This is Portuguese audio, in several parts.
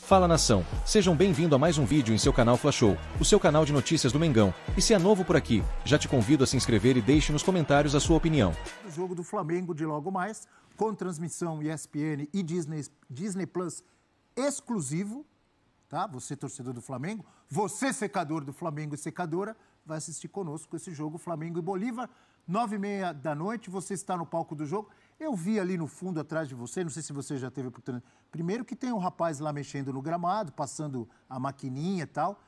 Fala nação, sejam bem-vindos a mais um vídeo em seu canal Fla Show, o seu canal de notícias do Mengão. E se é novo por aqui, já te convido a se inscrever e deixe nos comentários a sua opinião. O jogo do Flamengo de logo mais, com transmissão ESPN e Disney Plus exclusivo, tá? Você torcedor do Flamengo, você secador do Flamengo e secadora, vai assistir conosco esse jogo Flamengo e Bolívar, 9h30 da noite, você está no palco do jogo. Eu vi ali no fundo, atrás de você, não sei se você já teve a oportunidade. Primeiro que tem um rapaz lá mexendo no gramado, passando a maquininha e tal.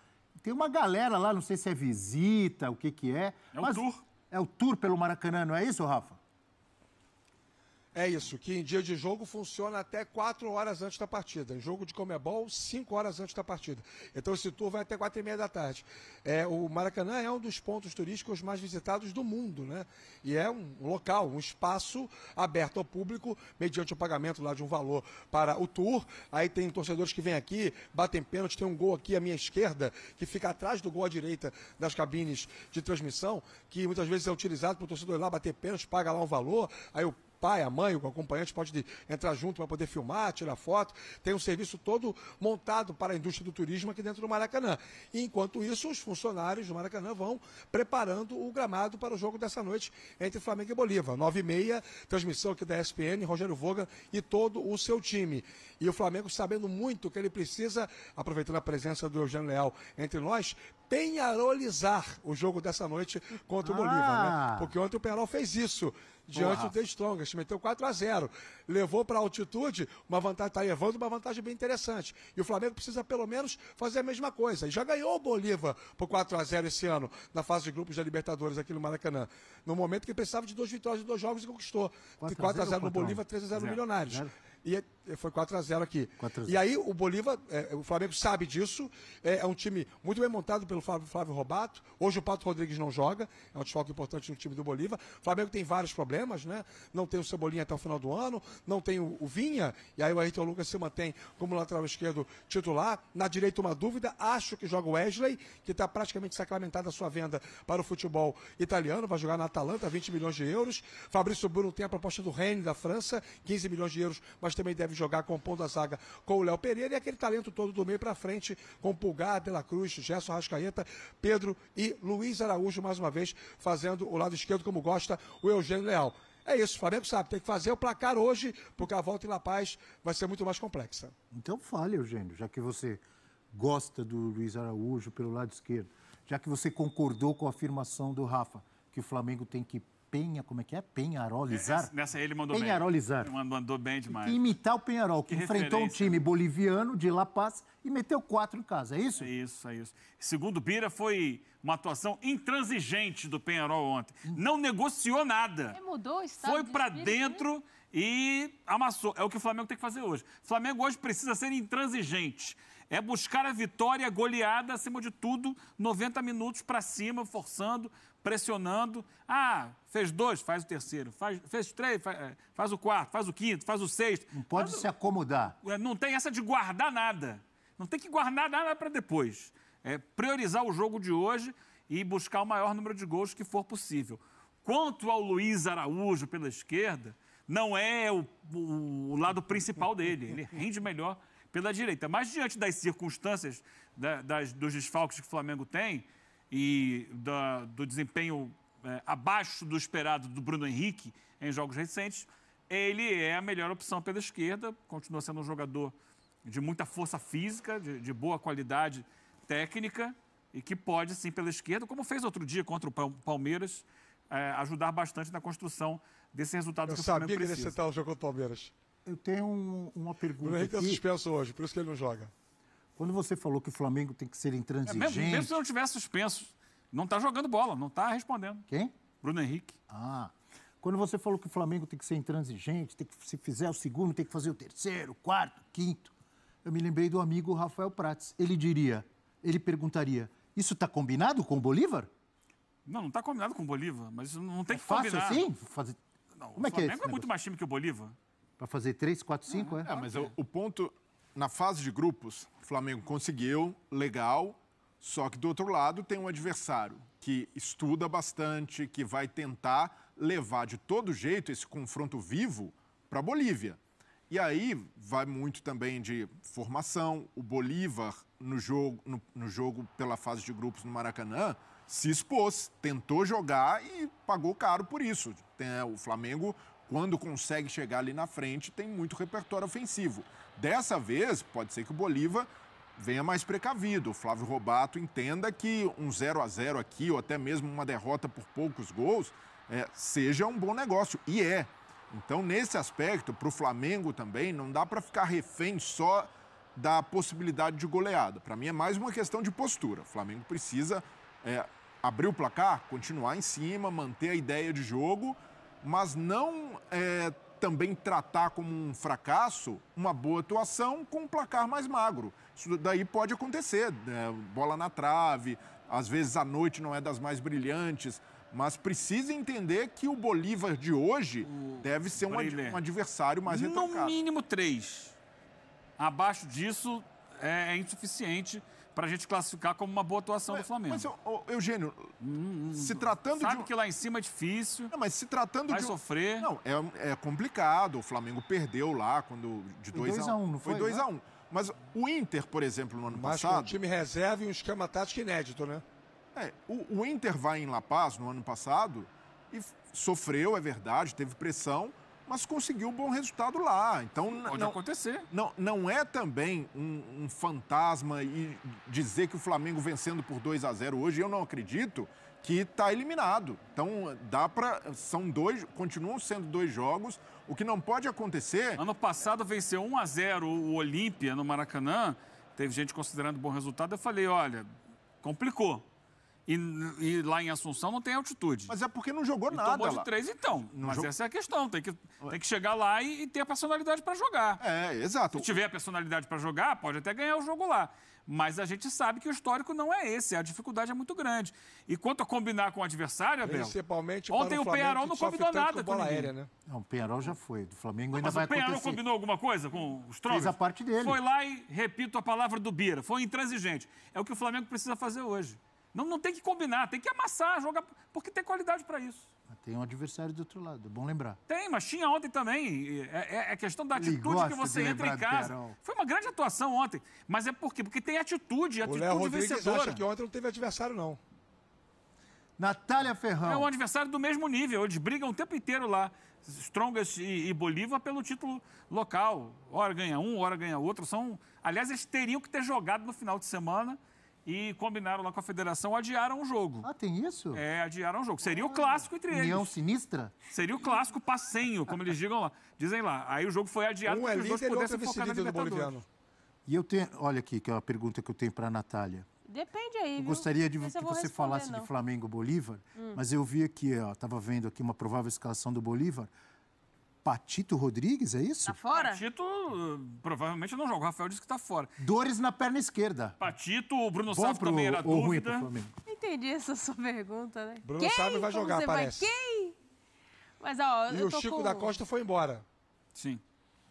Tem uma galera lá, não sei se é visita, o que que é. É o tour. É o tour pelo Maracanã, não é isso, Rafa? É isso, que em dia de jogo funciona até 4 horas antes da partida. Em jogo de Comebol, 5 horas antes da partida. Então esse tour vai até 4h30 da tarde. O Maracanã é um dos pontos turísticos mais visitados do mundo, né? E é um local, um espaço aberto ao público, mediante o pagamento lá de um valor para o tour. Aí tem torcedores que vêm aqui, batem pênalti, tem um gol aqui à minha esquerda, que fica atrás do gol à direita das cabines de transmissão, que muitas vezes é utilizado para o torcedor ir lá bater pênalti, paga lá um valor, aí o pai, a mãe, o acompanhante pode entrar junto para poder filmar, tirar foto. Tem um serviço todo montado para a indústria do turismo aqui dentro do Maracanã. E, enquanto isso, os funcionários do Maracanã vão preparando o gramado para o jogo dessa noite entre Flamengo e Bolívar. 9h30, transmissão aqui da ESPN, Rogério Voga e todo o seu time. E o Flamengo sabendo muito que ele precisa, aproveitando a presença do Eugênio Leal entre nós, penharolizar o jogo dessa noite contra o Bolívar, né? Porque ontem o Penharol fez isso diante do The Strongest, meteu 4-0, levou para a altitude, uma vantagem, está levando uma vantagem bem interessante. E o Flamengo precisa pelo menos fazer a mesma coisa. E já ganhou o Bolívar por 4-0 esse ano, na fase de grupos da Libertadores aqui no Maracanã. No momento que precisava de 2 vitórias de 2 jogos e conquistou. 4-0 no Bolívar, 3-0 no Milionários. E foi 4-0 aqui. 4-0. E aí o Bolívar, o Flamengo sabe disso, é um time muito bem montado pelo Flávio Robato. Hoje o Pato Rodrigues não joga, é um desfalque importante no time do Bolívar. O Flamengo tem vários problemas, né? Não tem o Cebolinha até o final do ano, não tem o Vinha, e aí o Ayrton Lucas se mantém como lateral esquerdo titular. Na direita uma dúvida, acho que joga o Wesley, que está praticamente sacramentada a sua venda para o futebol italiano, vai jogar na Atalanta, 20 milhões de euros. Fabrício Bruno tem a proposta do Rennes da França, 15 milhões de euros, mas também deve jogar compondo a zaga com o Léo Pereira e aquele talento todo do meio para frente, com Pulgar, De La Cruz, Gerson Arrascaeta, Pedro e Luiz Araújo, mais uma vez, fazendo o lado esquerdo como gosta o Eugênio Leal. É isso, o Flamengo sabe, tem que fazer o placar hoje, porque a volta em La Paz vai ser muito mais complexa. Então fale, Eugênio, já que você gosta do Luiz Araújo pelo lado esquerdo, já que você concordou com a afirmação do Rafa, que o Flamengo tem que penharolizar? Nessa ele mandou penharolizar. bem. Mandou bem demais. E imitar o Penharol, que enfrentou um time boliviano de La Paz e meteu 4 em casa, é isso? É isso. Segundo o Bira, foi uma atuação intransigente do Penharol ontem. Não negociou nada. Mudou o estado foi para dentro e amassou. É o que o Flamengo tem que fazer hoje. O Flamengo hoje precisa ser intransigente. É buscar a vitória goleada, acima de tudo, 90 minutos para cima, forçando, pressionando. Fez 2, faz o terceiro. Fez 3, faz o quarto, faz o quinto, faz o sexto. Não pode se acomodar. Não tem essa de guardar nada. Não tem que guardar nada para depois. É priorizar o jogo de hoje e buscar o maior número de gols que for possível. Quanto ao Luiz Araújo pela esquerda, não é o lado principal dele. Ele rende melhor pela direita. Mas diante das circunstâncias, dos desfalques que o Flamengo tem e do desempenho abaixo do esperado do Bruno Henrique em jogos recentes, ele é a melhor opção pela esquerda, continua sendo um jogador de muita força física, de boa qualidade técnica e que pode, sim, pela esquerda, como fez outro dia contra o Palmeiras, ajudar bastante na construção desse resultado que o Flamengo precisa. Eu sabia que ele ia acertar o jogo contra o Palmeiras. Eu tenho uma pergunta. O Henrique está suspenso hoje, por isso que ele não joga. Quando você falou que o Flamengo tem que ser intransigente... Mesmo se não tivesse suspenso, não está jogando bola, não está respondendo. Quem? Bruno Henrique. Quando você falou que o Flamengo tem que ser intransigente, se fizer o segundo, tem que fazer o terceiro, quarto, quinto, eu me lembrei do amigo Rafael Prats. Ele perguntaria, isso está combinado com o Bolívar? Não está combinado com o Bolívar, mas não tem que fácil combinar. assim? Não, como é que é? O Flamengo é muito mais time que o Bolívar. Para fazer 3, 4, 5, é? Mas o ponto, na fase de grupos, o Flamengo conseguiu, legal, só que do outro lado tem um adversário que estuda bastante, que vai tentar levar de todo jeito esse confronto vivo para a Bolívia. E aí vai muito também de formação. O Bolívar, no jogo pela fase de grupos no Maracanã, se expôs, tentou jogar e pagou caro por isso. O Flamengo, quando consegue chegar ali na frente, tem muito repertório ofensivo. Dessa vez, pode ser que o Bolívar venha mais precavido. O Flávio Robato entenda que um 0-0 aqui, ou até mesmo uma derrota por poucos gols, seja um bom negócio. E é. Então, nesse aspecto, para o Flamengo também, não dá para ficar refém só da possibilidade de goleada. Para mim, é mais uma questão de postura. O Flamengo precisa abrir o placar, continuar em cima, manter a ideia de jogo, mas não também tratar como um fracasso uma boa atuação com um placar mais magro. Isso daí pode acontecer, bola na trave, às vezes a noite não é das mais brilhantes, mas precisa entender que o Bolívar de hoje deve ser um adversário mais retocado. No mínimo 3. Abaixo disso é insuficiente para a gente classificar como uma boa atuação do Flamengo. Mas, Eugênio, se tratando sabe que lá em cima é difícil. Não, mas se tratando vai sofrer. Não, é complicado. O Flamengo perdeu lá quando de 2-1. Não foi? Foi 2-1. Mas o Inter, por exemplo, no ano passado... com um time reserva e um esquema tático inédito, né? O Inter vai em La Paz no ano passado e sofreu, é verdade, teve pressão, mas conseguiu um bom resultado lá. Então, pode acontecer. Não é também um fantasma e dizer que o Flamengo vencendo por 2-0 hoje, eu não acredito que está eliminado. Então, continuam sendo 2 jogos. O que não pode acontecer... Ano passado venceu 1-0 o Olímpia no Maracanã. Teve gente considerando bom resultado. Eu falei, olha, complicou. E lá em Assunção não tem altitude. Mas é porque não jogou nada tomou de lá. 3, então. Mas essa é a questão. Tem que chegar lá e ter a personalidade para jogar. Exato. Se tiver a personalidade para jogar, pode até ganhar o jogo lá. Mas a gente sabe que o histórico não é esse. A dificuldade é muito grande. E quanto a combinar com o adversário, Abel... Principalmente ontem o Peñarol não combinou nada com bola aérea, né? Não, o Peñarol já foi. Do Flamengo ainda vai acontecer. Mas o Peñarol combinou alguma coisa com os troncos? Fez a parte dele. Foi lá e, repito a palavra do Bira, foi intransigente. É o que o Flamengo precisa fazer hoje. Não tem que combinar, tem que amassar, jogar, porque tem qualidade para isso. Tem um adversário do outro lado, é bom lembrar. Tem, mas tinha ontem também. É questão da atitude que você entra em casa. Foi uma grande atuação ontem. Mas é por quê? Porque tem atitude, atitude vencedora. O Léo Rodrigues acha que ontem não teve adversário, não. Natália Ferrão. É um adversário do mesmo nível. Eles brigam o tempo inteiro lá. Strongest e Bolívar pelo título local. Hora ganha um, hora ganha outro. Aliás, eles teriam que ter jogado no final de semana e combinaram lá com a federação, adiaram o jogo. Tem isso? Adiaram o jogo. Seria o clássico entre eles. União sinistra? Seria o clássico passenho, como eles dizem lá. Aí o jogo foi adiado para que os dois pudessem focar na Libertadores. E eu tenho, olha aqui, que é uma pergunta que eu tenho para a Natália. Depende aí, eu viu? gostaria que você falasse de Flamengo Bolívar, mas eu vi aqui, estava vendo aqui uma provável escalação do Bolívar. Patito Rodrigues, é isso? Tá fora? Patito provavelmente não joga. O Rafael disse que tá fora. Dores na perna esquerda. Patito, o Bruno Sávio também era dúvida. Entendi essa sua pergunta, né? Bruno Sávio vai jogar, parece. Quem? Mas, ó, e o Chico da Costa foi embora. Sim.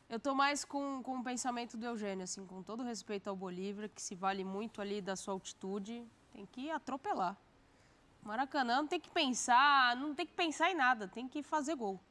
Eu tô mais com o pensamento do Eugênio, assim, com todo respeito ao Bolívar, que se vale muito ali da sua altitude, tem que atropelar. Maracanã não tem que pensar em nada, tem que fazer gol.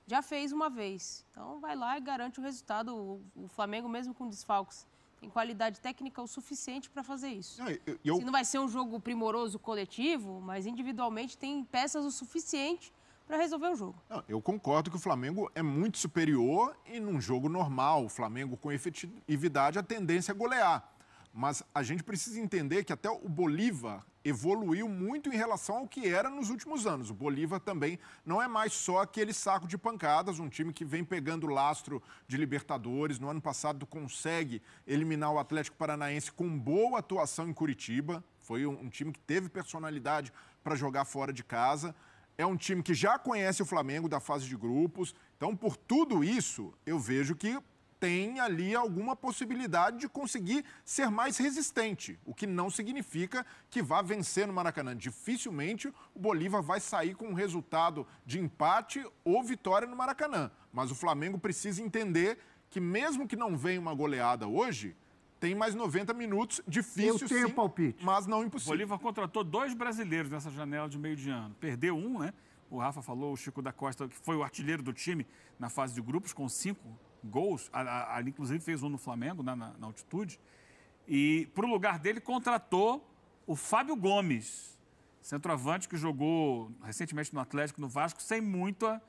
Já fez uma vez. Então, vai lá e garante o resultado. O Flamengo, mesmo com desfalques, tem qualidade técnica o suficiente para fazer isso. Se não vai ser um jogo primoroso coletivo, mas individualmente tem peças o suficiente para resolver o jogo. Eu concordo que o Flamengo é muito superior e num jogo normal. O Flamengo, com efetividade, a tendência é golear. Mas a gente precisa entender que até o Bolívar evoluiu muito em relação ao que era nos últimos anos. O Bolívar também não é mais só aquele saco de pancadas, um time que vem pegando lastro de Libertadores. No ano passado consegue eliminar o Atlético Paranaense com boa atuação em Curitiba. Foi um time que teve personalidade para jogar fora de casa. É um time que já conhece o Flamengo da fase de grupos. Então, por tudo isso, eu vejo que tem ali alguma possibilidade de conseguir ser mais resistente, o que não significa que vá vencer no Maracanã. Dificilmente o Bolívar vai sair com um resultado de empate ou vitória no Maracanã. Mas o Flamengo precisa entender que mesmo que não venha uma goleada hoje, tem mais 90 minutos, difícil eu tenho sim, palpite, mas não impossível. O Bolívar contratou 2 brasileiros nessa janela de meio de ano. Perdeu um, né? O Rafa falou, o Chico da Costa, que foi o artilheiro do time na fase de grupos, com 5 gols, ali inclusive fez um no Flamengo, na altitude, e para o lugar dele contratou o Fábio Gomes, centroavante que jogou recentemente no Atlético, no Vasco, sem muito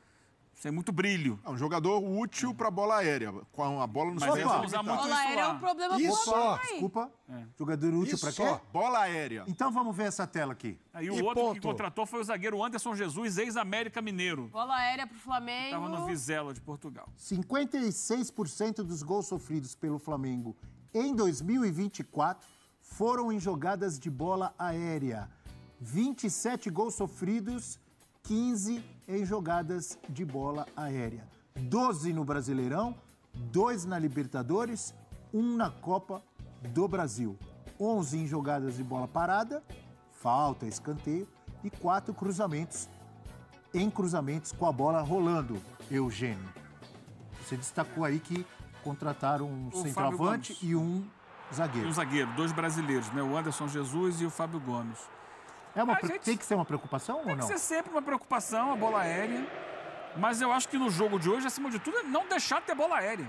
brilho. É um jogador útil para bola aérea, com a bola nos Mas pés. eles vão usar muito Bola aérea é um problema Isso pro só. aí. Desculpa. Jogador útil Isso para só. quê? Bola aérea. Então vamos ver essa tela aqui. Aí E o outro que ponto. contratou foi o zagueiro Anderson Jesus, ex-América Mineiro. Bola aérea pro Flamengo. Estava no Vizela de Portugal. 56% dos gols sofridos pelo Flamengo em 2024 foram em jogadas de bola aérea. 27 gols sofridos, 15 em jogadas de bola aérea. 12 no Brasileirão, 2 na Libertadores, 1 na Copa do Brasil. 11 em jogadas de bola parada, falta, escanteio, e 4 cruzamentos com a bola rolando. Eugênio, você destacou aí que contrataram um O centroavante Fábio e um zagueiro. Um zagueiro, 2 brasileiros, né? O Anderson Jesus e o Fábio Gomes. Tem que ser uma preocupação ou Tem que não? ser sempre uma preocupação, a bola aérea. Mas eu acho que no jogo de hoje, acima de tudo, é não deixar ter bola aérea.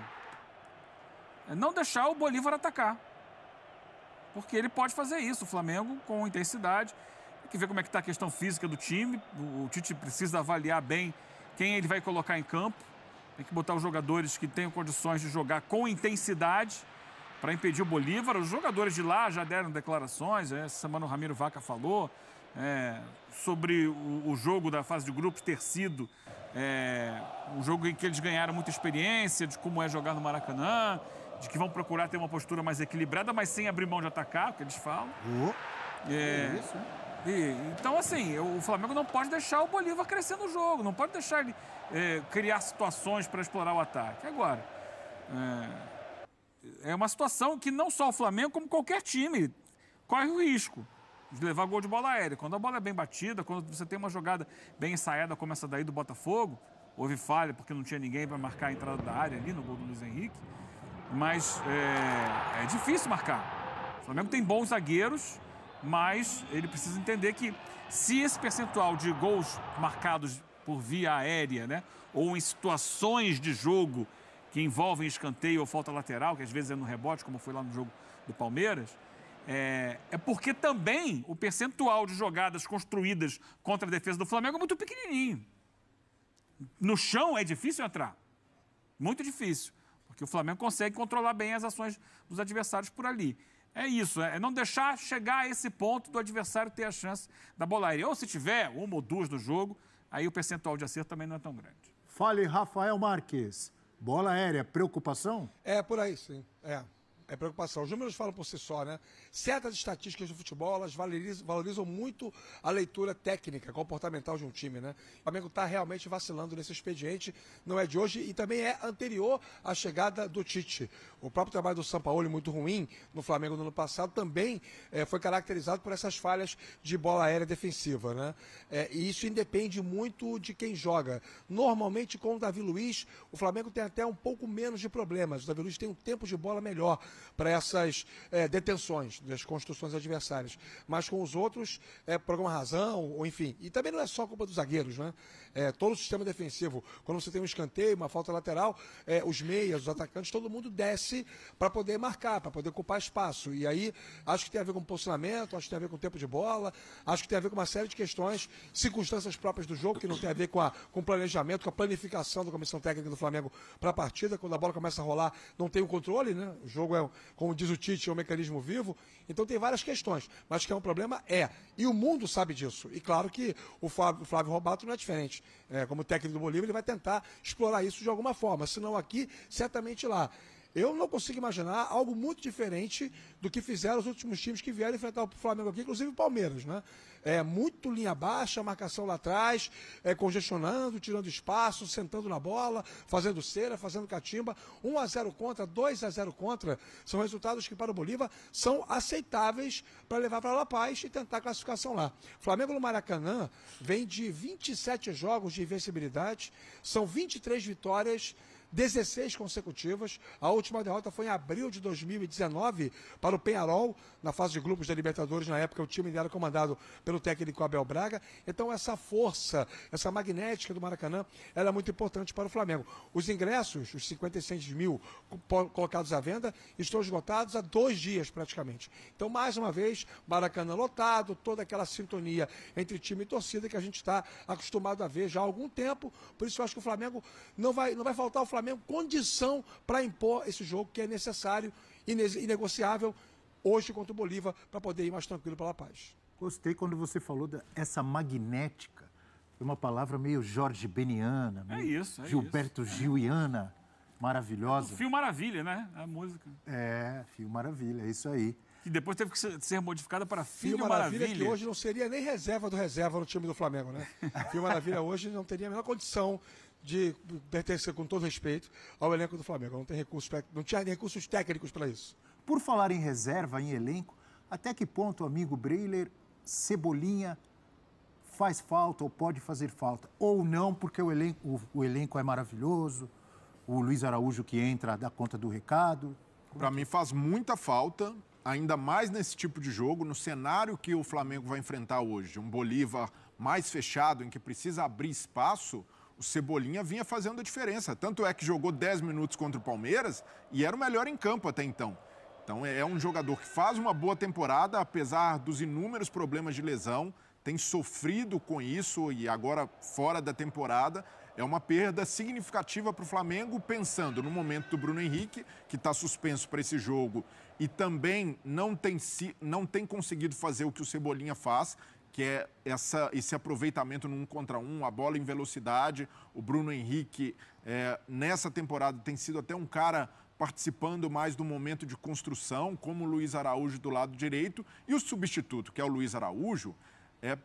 É não deixar o Bolívar atacar. Porque ele pode fazer isso, o Flamengo, com intensidade. Tem que ver como é que está a questão física do time. O Tite precisa avaliar bem quem ele vai colocar em campo. Tem que botar os jogadores que tenham condições de jogar com intensidade para impedir o Bolívar. Os jogadores de lá já deram declarações. Essa semana o Ramiro Vaca falou sobre o jogo da fase de grupos ter sido um jogo em que eles ganharam muita experiência de como é jogar no Maracanã, de que vão procurar ter uma postura mais equilibrada, mas sem abrir mão de atacar, o que eles falam. Então, assim, o Flamengo não pode deixar o Bolívar crescer no jogo, não pode deixar ele criar situações para explorar o ataque. Agora, é uma situação que não só o Flamengo, como qualquer time, corre o risco de levar gol de bola aérea. Quando a bola é bem batida, quando você tem uma jogada bem ensaiada como essa daí do Botafogo, houve falha porque não tinha ninguém para marcar a entrada da área ali no gol do Luiz Henrique, mas é difícil marcar. O Flamengo tem bons zagueiros, mas ele precisa entender que se esse percentual de gols marcados por via aérea, né, ou em situações de jogo que envolvem escanteio ou falta lateral, que às vezes é no rebote, como foi lá no jogo do Palmeiras, é porque também o percentual de jogadas construídas contra a defesa do Flamengo é muito pequenininho. No chão é difícil entrar. Muito difícil. Porque o Flamengo consegue controlar bem as ações dos adversários por ali. É isso, é não deixar chegar a esse ponto do adversário ter a chance da bola aérea. Ou se tiver uma ou duas no jogo, aí o percentual de acerto também não é tão grande. Fale, Rafael Marques. Bola aérea, preocupação? É, por aí, sim. É preocupação. Os números falam por si só, né? Certas estatísticas do futebol, elas valorizam muito a leitura técnica, comportamental de um time, né? O Flamengo está realmente vacilando nesse expediente, não é de hoje e também é anterior à chegada do Tite. O próprio trabalho do Sampaoli, muito ruim no Flamengo no ano passado, também foi caracterizado por essas falhas de bola aérea defensiva, né? E isso independe muito de quem joga. Normalmente, com o Davi Luiz, o Flamengo tem até um pouco menos de problemas. O Davi Luiz tem um tempo de bola melhor para essas detenções das construções adversárias. Mas com os outros, por alguma razão, ou enfim. E também não é só culpa dos zagueiros, né? Todo o sistema defensivo, quando você tem um escanteio, uma falta lateral, os meias, os atacantes, todo mundo desce para poder marcar, para poder ocupar espaço. E aí, acho que tem a ver com posicionamento, acho que tem a ver com tempo de bola, acho que tem a ver com uma série de questões, circunstâncias próprias do jogo, que não tem a ver com o planejamento, com a planificação da comissão técnica do Flamengo para a partida. Quando a bola começa a rolar, não tem o controle, né? O jogo como diz o Tite, é um mecanismo vivo. Então tem várias questões, mas que é um problema, E o mundo sabe disso. E claro que o Flávio Robato não é diferente. Como técnico do Bolívar, ele vai tentar explorar isso de alguma forma. Se não aqui, certamente lá. Eu não consigo imaginar algo muito diferente do que fizeram os últimos times que vieram enfrentar o Flamengo aqui, inclusive o Palmeiras, né? Muito linha baixa, marcação lá atrás, congestionando, tirando espaço, sentando na bola, fazendo cera, fazendo catimba. 1-0 contra, 2-0 contra, são resultados que para o Bolívar são aceitáveis para levar para La Paz e tentar a classificação lá. Flamengo no Maracanã vem de 27 jogos de invencibilidade, são 23 vitórias 16 consecutivas. A última derrota foi em abril de 2019 para o Peñarol, na fase de grupos da Libertadores. Na época, o time era comandado pelo técnico Abel Braga. Então, essa força, essa magnética do Maracanã, ela é muito importante para o Flamengo. Os ingressos, os 56 mil colocados à venda, estão esgotados há 2 dias praticamente. Então, mais uma vez, Maracanã lotado, toda aquela sintonia entre time e torcida que a gente está acostumado a ver já há algum tempo. Por isso eu acho que o Flamengo não vai faltar ao Flamengo condição para impor esse jogo que é necessário e inegociável hoje contra o Bolívar para poder ir mais tranquilo pela paz. Gostei quando você falou dessa magnética. Foi uma palavra meio Jorge Beniana, meio Gilberto Giliana, maravilhosa. O Fio Maravilha, né? A música. Fio Maravilha, é isso aí. Que depois teve que ser modificada para Filho Maravilha. Maravilha. Que hoje não seria nem reserva do reserva no time do Flamengo, né? Fio Maravilha hoje não teria a menor condição de pertencer, com todo respeito, ao elenco do Flamengo. Não tinha recursos técnicos para isso. Por falar em reserva, em elenco, até que ponto, amigo Breiler, Cebolinha faz falta ou pode fazer falta? Ou não, porque o elenco é maravilhoso, o Luiz Araújo que entra dá conta do recado? Para mim faz muita falta, ainda mais nesse tipo de jogo, no cenário que o Flamengo vai enfrentar hoje. Um Bolívar mais fechado, em que precisa abrir espaço, o Cebolinha vinha fazendo a diferença. Tanto é que jogou 10 minutos contra o Palmeiras e era o melhor em campo até então. Então é um jogador que faz uma boa temporada, apesar dos inúmeros problemas de lesão, tem sofrido com isso e agora fora da temporada. É uma perda significativa para o Flamengo, pensando no momento do Bruno Henrique, que está suspenso para esse jogo e também não tem conseguido fazer o que o Cebolinha faz, que é esse aproveitamento no 1 contra 1, a bola em velocidade. O Bruno Henrique, nessa temporada, tem sido até um cara participando mais do momento de construção, como o Luiz Araújo do lado direito, e o substituto, que é o Luiz Araújo,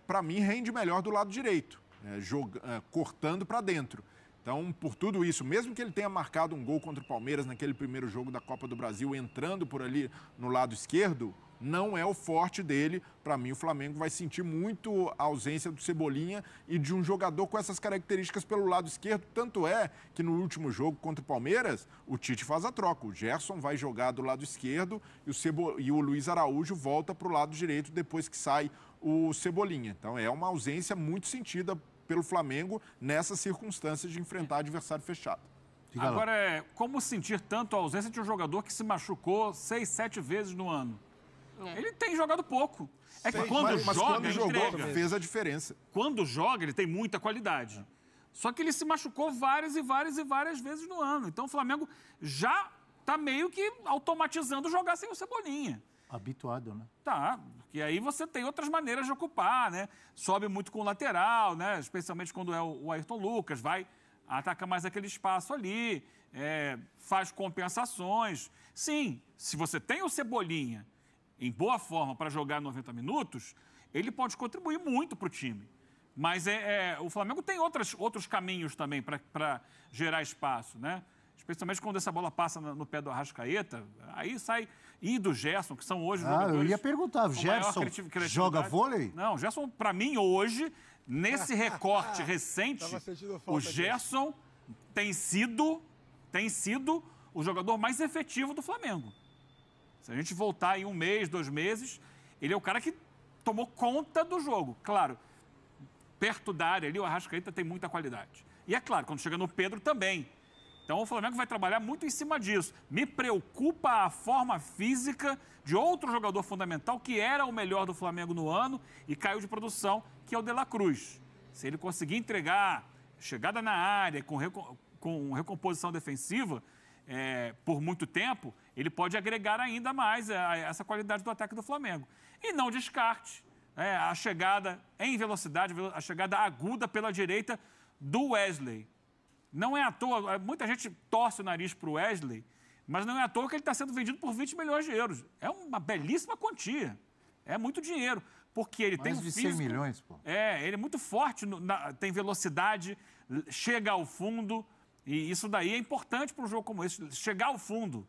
para mim, rende melhor do lado direito, cortando para dentro. Então, por tudo isso, mesmo que ele tenha marcado um gol contra o Palmeiras naquele primeiro jogo da Copa do Brasil, entrando por ali no lado esquerdo, não é o forte dele. Para mim, o Flamengo vai sentir muito a ausência do Cebolinha e de um jogador com essas características pelo lado esquerdo. Tanto é que no último jogo contra o Palmeiras, o Tite faz a troca. O Gerson vai jogar do lado esquerdo e o Luiz Araújo volta para o lado direito depois que sai o Cebolinha. Então, é uma ausência muito sentida pelo Flamengo nessas circunstâncias de enfrentar adversário fechado. Agora, como sentir tanto a ausência de um jogador que se machucou 6, 7 vezes no ano? Ele tem jogado pouco. Que quando joga, ele entrega. Fez a diferença. Quando joga, ele tem muita qualidade. Só que ele se machucou várias e várias vezes no ano. Então o Flamengo já está meio que automatizando jogar sem o Cebolinha. Habituado, né? Tá, porque aí você tem outras maneiras de ocupar, né? Sobe muito com o lateral, né? Especialmente quando é o Ayrton Lucas, vai atacar mais aquele espaço ali, faz compensações. Sim, se você tem o Cebolinha em boa forma para jogar 90 minutos, ele pode contribuir muito para o time. Mas o Flamengo tem outros caminhos também para gerar espaço, né? Especialmente quando essa bola passa no pé do Arrascaeta, aí sai... E do Gerson, que são hoje os jogadores... eu ia perguntar, o Gerson joga vôlei? Não, o Gerson, para mim, hoje, nesse recorte recente, o Gerson tem sido o jogador mais efetivo do Flamengo. Se a gente voltar aí 1 mês, 2 meses, ele é o cara que tomou conta do jogo. Claro, perto da área ali, o Arrascaeta tem muita qualidade. E é claro, quando chega no Pedro também. Então o Flamengo vai trabalhar muito em cima disso. Me preocupa a forma física de outro jogador fundamental que era o melhor do Flamengo no ano e caiu de produção, que é o De La Cruz. Se ele conseguir entregar chegada na área com recomposição defensiva por muito tempo, ele pode agregar ainda mais essa qualidade do ataque do Flamengo. E não descarte a chegada em velocidade, a chegada aguda pela direita do Wesley. Não é à toa, muita gente torce o nariz para o Wesley, mas não é à toa que ele está sendo vendido por 20 milhões de euros. É uma belíssima quantia. É muito dinheiro, porque ele tem um físico... Mais de 100 milhões, pô. Ele é muito forte, tem velocidade, chega ao fundo, e isso daí é importante para um jogo como esse, chegar ao fundo.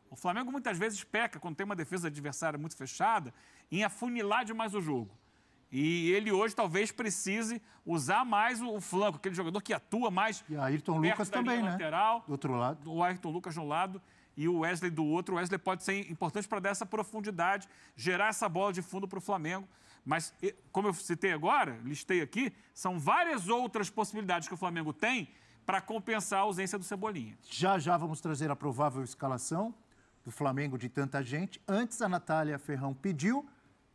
O Flamengo muitas vezes peca, quando tem uma defesa adversária muito fechada, em afunilar demais o jogo. E ele hoje talvez precise usar mais o flanco, aquele jogador que atua mais. E Ayrton perto Lucas da também, linha né? lateral, Do outro lado. o Ayrton Lucas de um lado e o Wesley do outro. O Wesley pode ser importante para dar essa profundidade, gerar essa bola de fundo para o Flamengo. Mas, como eu citei agora, listei aqui, são várias outras possibilidades que o Flamengo tem para compensar a ausência do Cebolinha. Já vamos trazer a provável escalação do Flamengo de tanta gente. Antes, a Natália Ferrão pediu,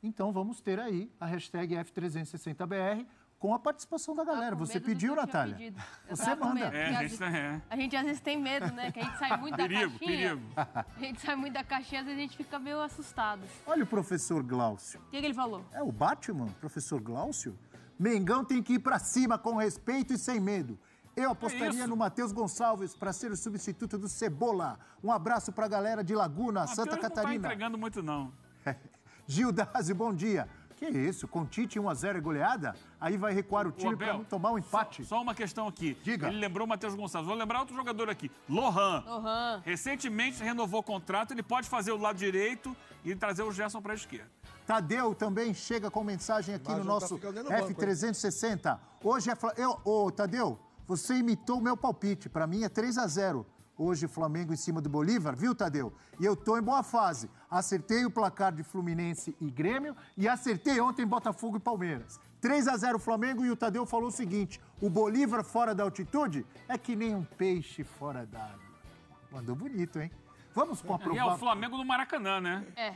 então vamos ter aí a hashtag F360BR com a participação da galera. Você pediu, Natália? Você manda. A gente às vezes tem medo, né? Que a gente sai muito da caixinha. Perigo. A gente sai muito da caixinha, às vezes a gente fica meio assustado. Olha o professor Glaucio. O que ele falou? É o Batman, professor Glaucio? Mengão tem que ir pra cima com respeito e sem medo. Eu apostaria no Matheus Gonçalves para ser o substituto do Cebola. Um abraço pra galera de Laguna, Santa Catarina. Não tá entregando muito, não. Gil Dazi, bom dia. Que isso? Com Tite 1-0 é goleada? Aí vai recuar o time para não tomar um empate. Só uma questão aqui. Diga. Ele lembrou o Matheus Gonçalves. Vou lembrar outro jogador aqui. Lohan. Recentemente renovou o contrato. Ele pode fazer o lado direito e trazer o Gerson para a esquerda. Tadeu também chega com mensagem aqui no nosso F360. Hoje é... Ô, Tadeu, você imitou o meu palpite. Para mim é 3-0. Hoje, Flamengo em cima do Bolívar, viu, Tadeu? E eu tô em boa fase. Acertei o placar de Fluminense e Grêmio e acertei ontem Botafogo e Palmeiras. 3-0 Flamengo e o Tadeu falou o seguinte, o Bolívar fora da altitude é que nem um peixe fora d'água. Mandou bonito, hein? Vamos com a provável... E é o Flamengo no Maracanã, né? É.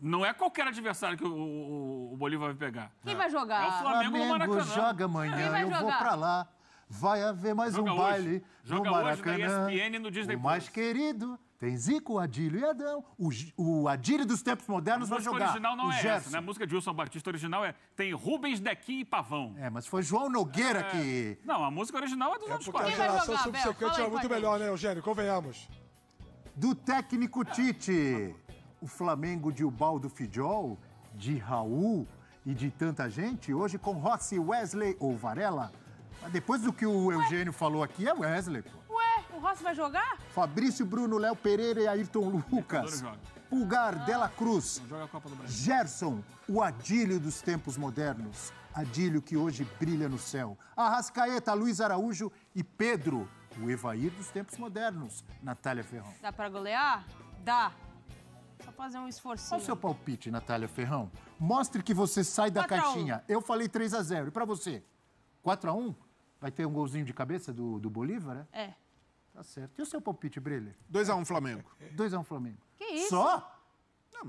Não é qualquer adversário que o Bolívar vai pegar. Quem vai jogar? É o Flamengo no Maracanã. Joga amanhã, eu vou pra lá. Vai haver mais Joga um baile no Maracanã. Hoje na ESPN e no Disney+. O mais querido tem Zico, Adílio e Adão. O Adílio dos tempos modernos vai jogar. A música original não é Gerson. essa, né? A música de Wilson Batista original tem Rubens, Dequim e Pavão. É, mas foi João Nogueira que... Não, a música original é dos anos 40. A geração subsequente era muito melhor, né, Eugênio? Convenhamos. Do técnico Tite, o Flamengo de Ubaldo Fidjol, de Raul e de tanta gente, hoje com Rossi, Wesley ou Varela. Mas depois do que o Eugênio falou aqui, é Wesley, pô. Ué, o Rossi vai jogar? Fabrício, Bruno, Léo Pereira e Ayrton Lucas. Pulgar, Dela Cruz. Joga a Copa do Brasil. Gerson, o Adílio dos tempos modernos. Adílio que hoje brilha no céu. Arrascaeta, Luiz Araújo e Pedro, o Evair dos tempos modernos. Natália Ferrão. Dá pra golear? Dá. Só fazer um esforcinho. Qual o seu palpite, Natália Ferrão? Mostre que você sai da 4-1. caixinha. Eu falei 3-0. E pra você? 4-1? Vai ter um golzinho de cabeça do Bolívar, né? É. Tá certo. E o seu palpite, Breler? 2-1 Flamengo. 2-1 Flamengo. Que isso? Só?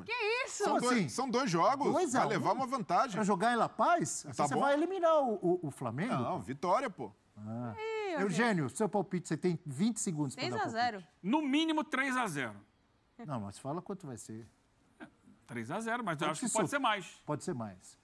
Que isso? São dois jogos. 2-1. Vai levar uma vantagem. Pra jogar em La Paz? Assim você bom. vai eliminar o Flamengo? Não, vitória, pô. Eugênio, seu palpite, você tem 20 segundos para dar 3-0. No mínimo 3-0. Não, mas fala quanto vai ser. 3-0, mas eu acho que pode ser mais. Pode ser mais.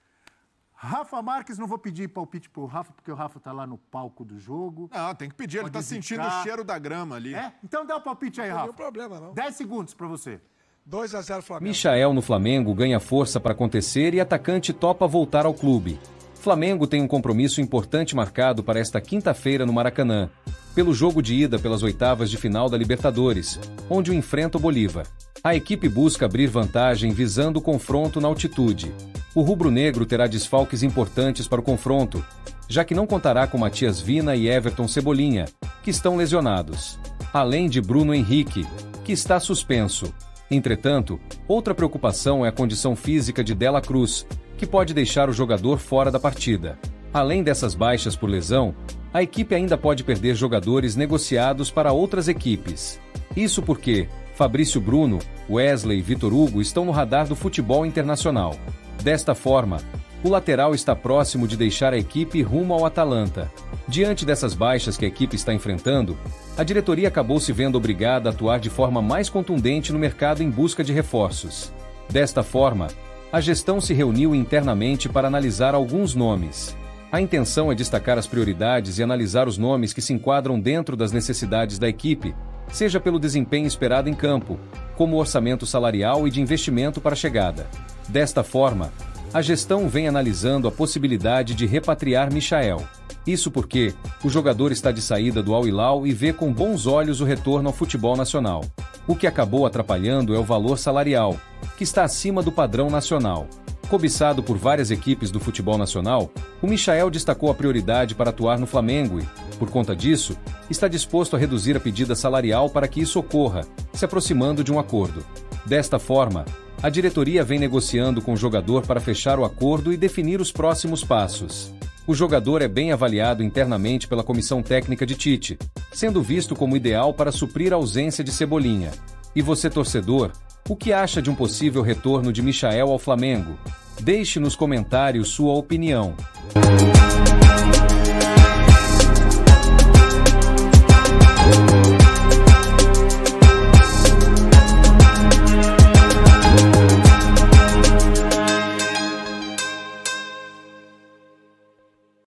Rafa Marques, não vou pedir palpite pro Rafa, porque o Rafa tá lá no palco do jogo. Não, tem que pedir. Ele tá sentindo o cheiro da grama ali. É? Então dá o palpite aí, Não Rafa. tem problema, não. 10 segundos para você. 2-0 Flamengo. Michael no Flamengo ganha força para acontecer e atacante topa voltar ao clube. Flamengo tem um compromisso importante marcado para esta quinta-feira no Maracanã, pelo jogo de ida pelas oitavas de final da Libertadores, onde o enfrenta o Bolívar. A equipe busca abrir vantagem visando o confronto na altitude. O rubro-negro terá desfalques importantes para o confronto, já que não contará com Matias Vina e Everton Cebolinha, que estão lesionados, além de Bruno Henrique, que está suspenso. Entretanto, outra preocupação é a condição física de Dela Cruz, que pode deixar o jogador fora da partida. Além dessas baixas por lesão, a equipe ainda pode perder jogadores negociados para outras equipes. Isso porque Fabrício Bruno, Wesley e Vitor Hugo estão no radar do futebol internacional. Desta forma, o lateral está próximo de deixar a equipe rumo ao Atalanta. Diante dessas baixas que a equipe está enfrentando, a diretoria acabou se vendo obrigada a atuar de forma mais contundente no mercado em busca de reforços. Desta forma, a gestão se reuniu internamente para analisar alguns nomes. A intenção é destacar as prioridades e analisar os nomes que se enquadram dentro das necessidades da equipe, seja pelo desempenho esperado em campo, como orçamento salarial e de investimento para a chegada. Desta forma, a gestão vem analisando a possibilidade de repatriar Michael. Isso porque o jogador está de saída do Al Hilal e vê com bons olhos o retorno ao futebol nacional. O que acabou atrapalhando é o valor salarial, que está acima do padrão nacional. Cobiçado por várias equipes do futebol nacional, o Michael destacou a prioridade para atuar no Flamengo e, por conta disso, está disposto a reduzir a pedida salarial para que isso ocorra, se aproximando de um acordo. Desta forma, a diretoria vem negociando com o jogador para fechar o acordo e definir os próximos passos. O jogador é bem avaliado internamente pela comissão técnica de Tite, sendo visto como ideal para suprir a ausência de Cebolinha. E você, torcedor, o que acha de um possível retorno de Michael ao Flamengo? Deixe nos comentários sua opinião.